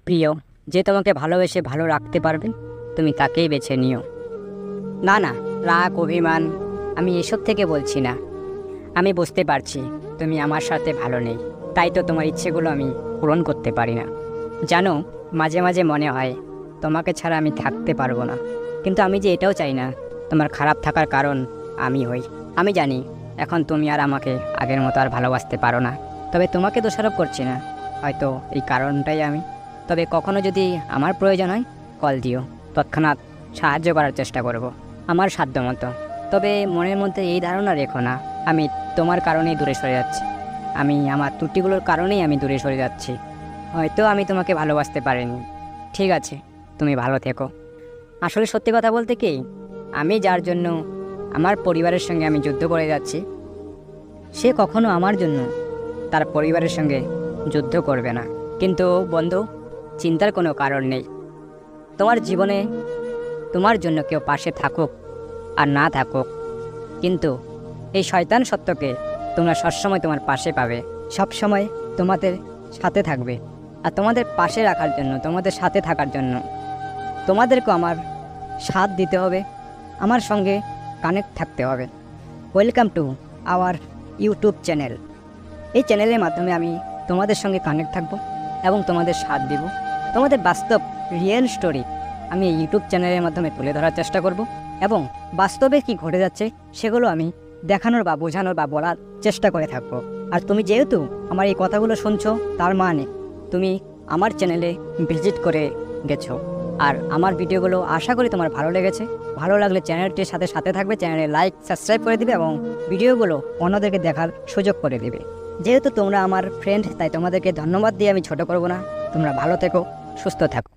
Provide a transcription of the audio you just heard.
প্রিয়, যে তোমাকে ভালোবেসে ভালো রাখতে পারবে তুমি তাকেই বেছে নিও। না না, রাগ অভিমান আমি এসব থেকে বলছি না। আমি বুঝতে পারছি তুমি আমার সাথে ভালো নেই, তাই তো তোমার ইচ্ছেগুলো আমি পূরণ করতে পারি না। জানো, মাঝে মাঝে মনে হয় তোমাকে ছাড়া আমি থাকতে পারবো না, কিন্তু আমি যে এটাও চাই না তোমার খারাপ থাকার কারণ আমি হই। আমি জানি এখন তুমি আর আমাকে আগের মতো আর ভালোবাসতে পারো না, তবে তোমাকে দোষারোপ করছি না, হয়তো এই কারণটাই আমি। তবে কখনো যদি আমার প্রয়োজন হয় কল দিও, তৎক্ষণাৎ সাহায্য করার চেষ্টা করব আমার সাধ্যমতো। তবে মনের মধ্যে এই ধারণা রেখো না আমি তোমার কারণেই দূরে সরে যাচ্ছি। আমি আমার ত্রুটিগুলোর কারণেই আমি দূরে সরে যাচ্ছি। হয়তো আমি তোমাকে ভালোবাসতে পারিনি। ঠিক আছে, তুমি ভালো থেকো। আসলে সত্যি কথা বলতে কি, আমি যার জন্য আমার পরিবারের সঙ্গে আমি যুদ্ধ করে যাচ্ছি, সে কখনো আমার জন্য তার পরিবারের সঙ্গে যুদ্ধ করবে না। কিন্তু বন্ধু, চিন্তার কোনো কারণ নেই। তোমার জীবনে তোমার জন্য কেউ পাশে থাকুক আর না থাকুক, কিন্তু এই শয়তান সত্যকে তোমরা সবসময় তোমার পাশে পাবে, সবসময় তোমাদের সাথে থাকবে। আর তোমাদের পাশে রাখার জন্য, তোমাদের সাথে থাকার জন্য তোমাদেরকেও আমার সাথ দিতে হবে, আমার সঙ্গে কানেক্ট থাকতে হবে। Welcome to our YouTube channel. এই চ্যানেলের মাধ্যমে আমি তোমাদের সঙ্গে কানেক্ট থাকব এবং তোমাদের সাথ দিব। তোমাদের বাস্তব রিয়েল স্টোরি আমি এই ইউটিউব চ্যানেলের মাধ্যমে তুলে ধরার চেষ্টা করব এবং বাস্তবে কি ঘটে যাচ্ছে সেগুলো আমি দেখানোর বা বোঝানোর বা বলার চেষ্টা করে থাকবো। আর তুমি যেহেতু আমার এই কথাগুলো শুনছো, তার মানে তুমি আমার চ্যানেলে ভিজিট করে গেছো। আর আমার ভিডিওগুলো আশা করি তোমার ভালো লেগেছে। ভালো লাগলে চ্যানেলটির সাথে সাথে থাকবে, চ্যানেলে লাইক সাবস্ক্রাইব করে দিবে এবং ভিডিওগুলো অন্যদেরকে দেখার সুযোগ করে দিবে। যেহেতু তোমরা আমার ফ্রেন্ড, তাই তোমাদেরকে ধন্যবাদ দিয়ে আমি ছোট করব না। তোমরা ভালো থেকো, সুস্থ থাকো।